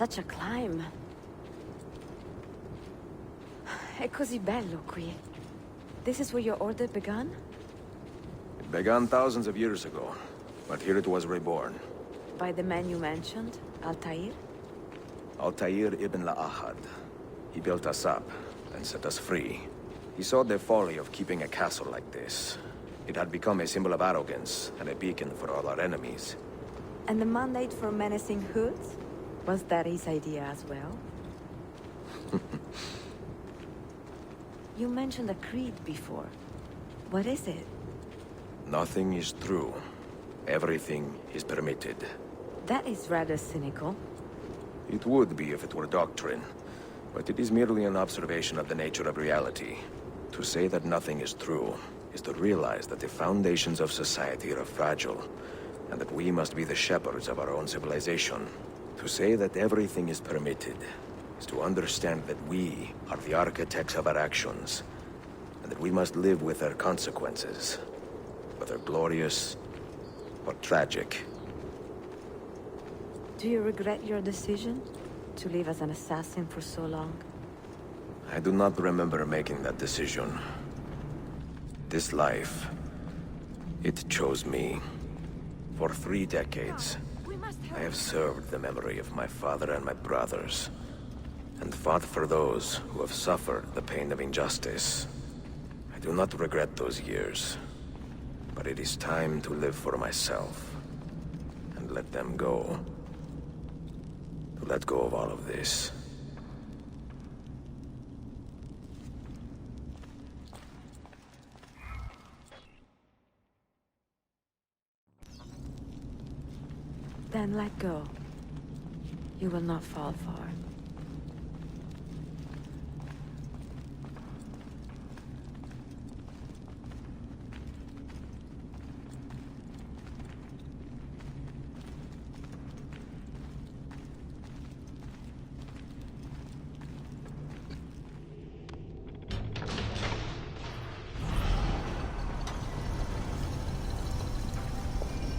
Such a climb. È così bello qui. This is where your order began? It began thousands of years ago, but here it was reborn. By the man you mentioned, Altair? Altair ibn La'ahad. He built us up and set us free. He saw the folly of keeping a castle like this. It had become a symbol of arrogance and a beacon for all our enemies. And the mandate for menacing hoods? Was that his idea as well? You mentioned a creed before. What is it? Nothing is true. Everything is permitted. That is rather cynical. It would be if it were doctrine, but it is merely an observation of the nature of reality. To say that nothing is true is to realize that the foundations of society are fragile, and that we must be the shepherds of our own civilization. To say that everything is permitted is to understand that we are the architects of our actions, and that we must live with their consequences, whether glorious or tragic. Do you regret your decision to live as an assassin for so long? I do not remember making that decision. This life, it chose me. For 3 decades, I have served the memory of my father and my brothers, and fought for those who have suffered the pain of injustice. I do not regret those years, but it is time to live for myself, and let them go. To let go of all of this. Then let go. You will not fall far.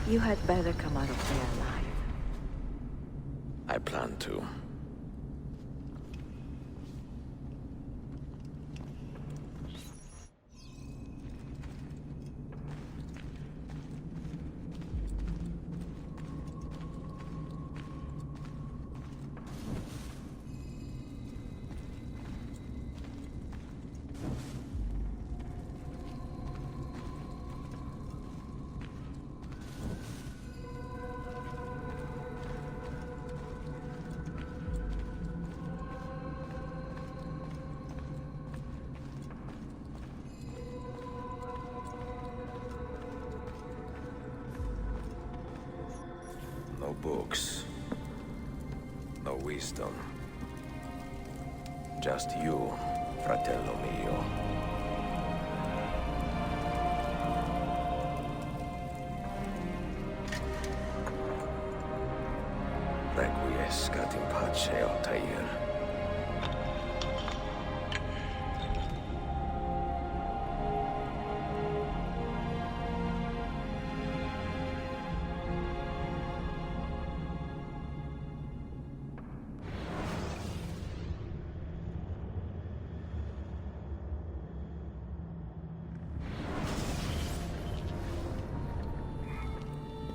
You had better come out of there alive. I plan to. No books. No wisdom. Just you, fratello mio. Requiescat in pace, Altair.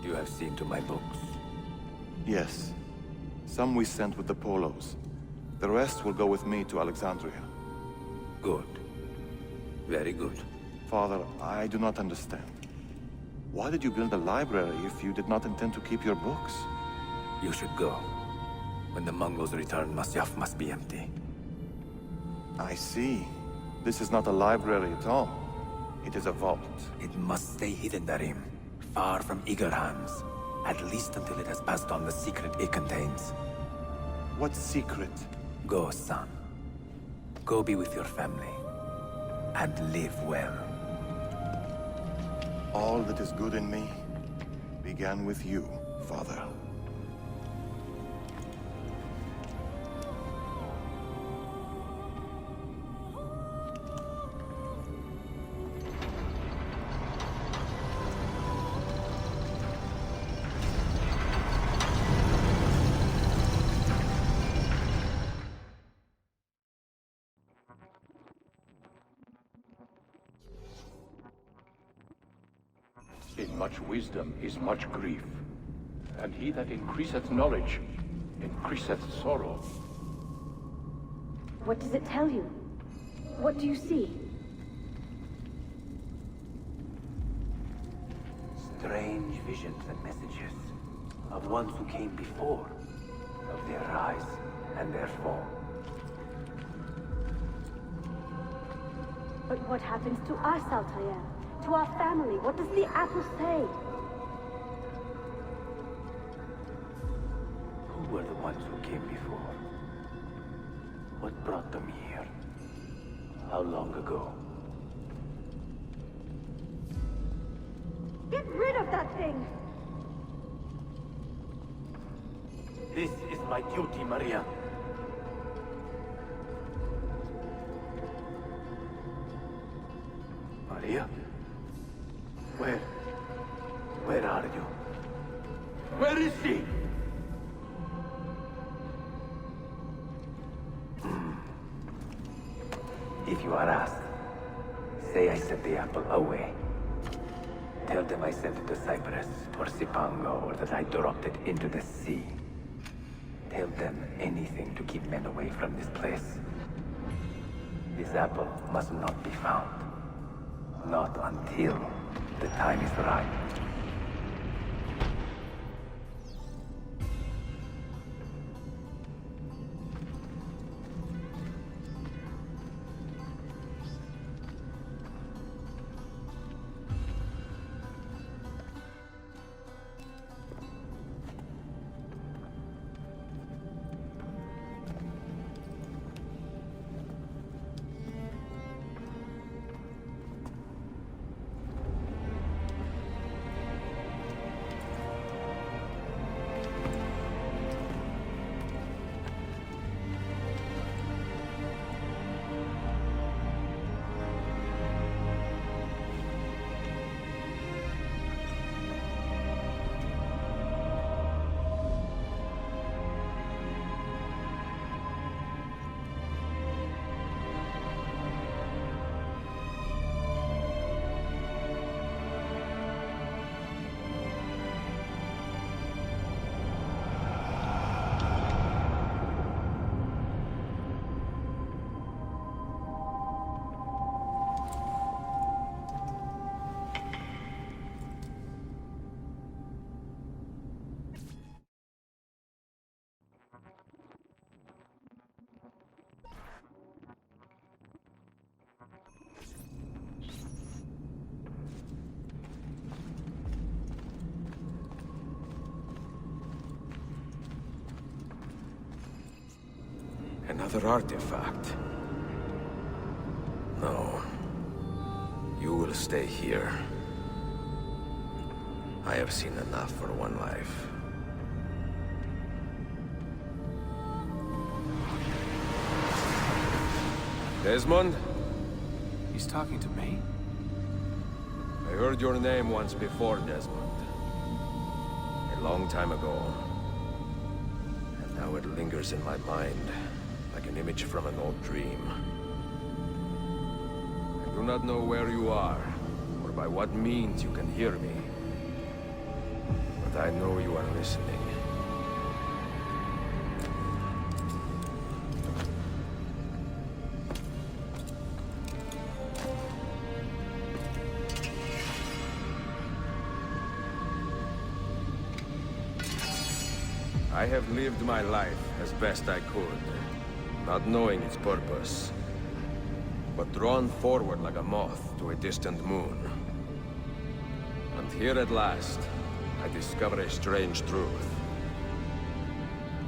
You have seen to my books. Yes. Some we sent with the Polos. The rest will go with me to Alexandria. Good. Very good. Father, I do not understand. Why did you build a library if you did not intend to keep your books? You should go. When the Mongols return, Masyaf must be empty. I see. This is not a library at all. It is a vault. It must stay hidden, Darim. Far from eager hands. At least until it has passed on the secret it contains. What secret? Go, son. Go be with your family. And live well. All that is good in me began with you, Father. In much wisdom is much grief, and he that increaseth knowledge increaseth sorrow. What does it tell you? What do you see? Strange visions and messages of ones who came before, of their rise and their fall. But what happens to us, Altair? To our family? What does the apple say? Who were the ones who came before? What brought them here? How long ago? Get rid of that thing! This is my duty, Maria. Maria? Where are you? Where is she? If you are asked, say I sent the apple away. Tell them I sent it to Cyprus or Cipango, or that I dropped it into the sea. Tell them anything to keep men away from this place. This apple must not be found. Not until the time is right. Another artifact. No. You will stay here. I have seen enough for one life. Desmond? He's talking to me? I heard your name once before, Desmond. A long time ago. And now it lingers in my mind, like an image from an old dream. I do not know where you are, or by what means you can hear me. But I know you are listening. I have lived my life as best I could, not knowing its purpose, but drawn forward like a moth to a distant moon. And here at last, I discover a strange truth.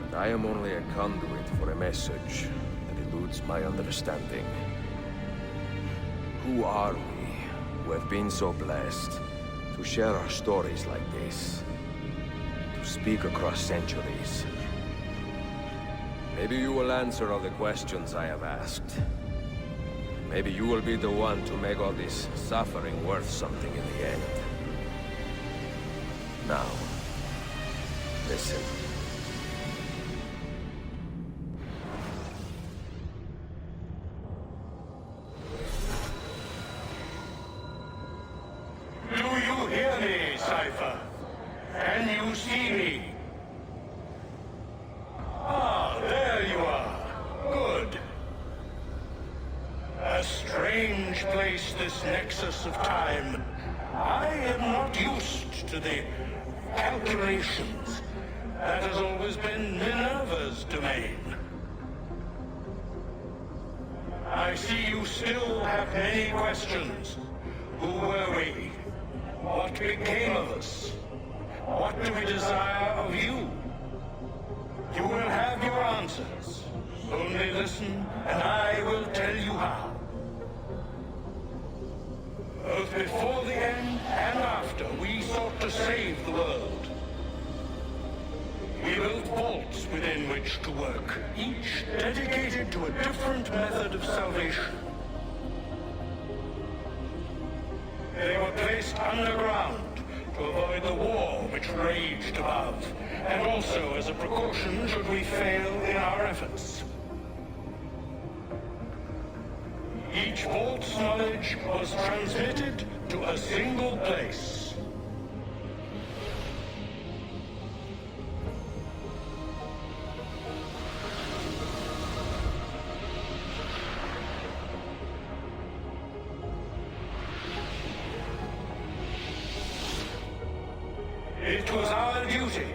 That I am only a conduit for a message that eludes my understanding. Who are we, who have been so blessed to share our stories like this? To speak across centuries. Maybe you will answer all the questions I have asked. Maybe you will be the one to make all this suffering worth something in the end. Now, listen. Do you hear me? strange place, this nexus of time. I am not used to the calculations. That has always been Minerva's domain. I see you still have many questions. Who were we? What became of us? What do we desire of you? You will have your answers. Only listen, and I will tell you how. Both before the end and after, we sought to save the world. We built vaults within which to work, each dedicated to a different method of salvation. They were placed underground to avoid the war which raged above, and also as a precaution should we fail in our efforts. Each vault's knowledge was transmitted to a single place. It was our duty,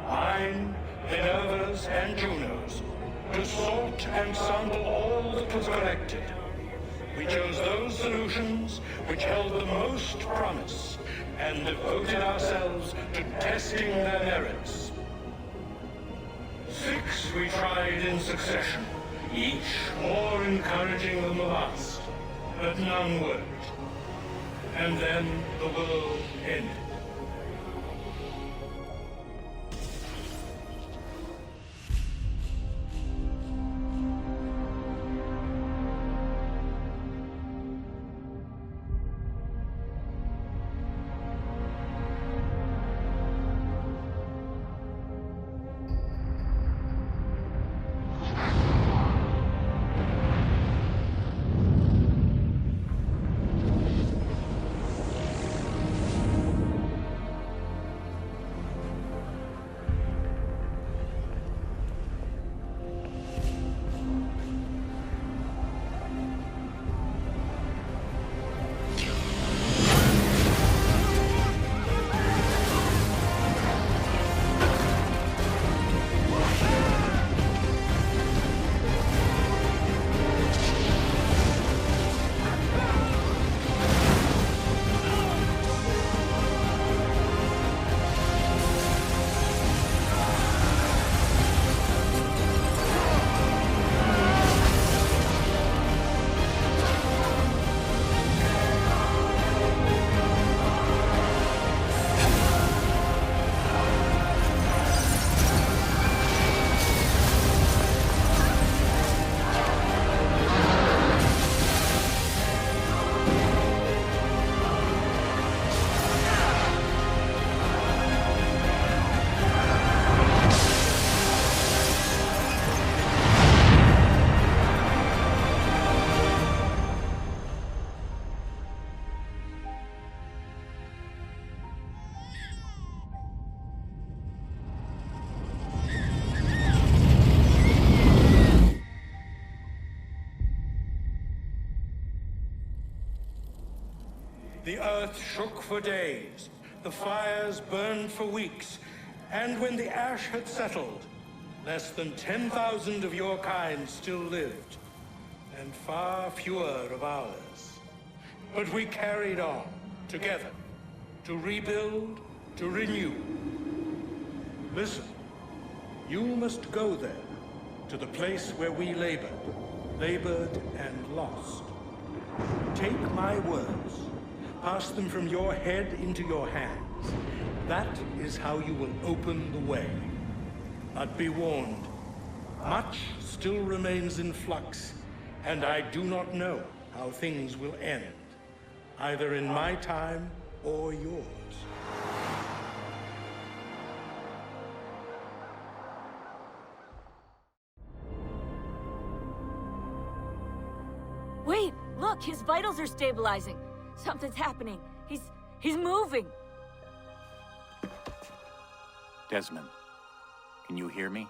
mine, Minerva's, and Juno's, to sort and sample all that was collected. We chose those solutions which held the most promise, and devoted ourselves to testing their merits. 6 we tried in succession, each more encouraging than the last, but none worked. And then the world ended. The earth shook for days, the fires burned for weeks, and when the ash had settled, less than 10,000 of your kind still lived, and far fewer of ours. But we carried on, together, to rebuild, to renew. Listen, you must go there, to the place where we labored and lost. Take my words. Pass them from your head into your hands. That is how you will open the way. But be warned, much still remains in flux, and I do not know how things will end, either in my time or yours. Wait, look, his vitals are stabilizing. Something's happening. He's moving. Desmond, can you hear me?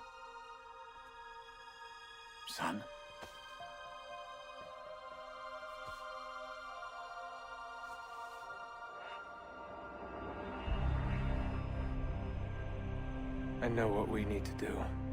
Son? I know what we need to do.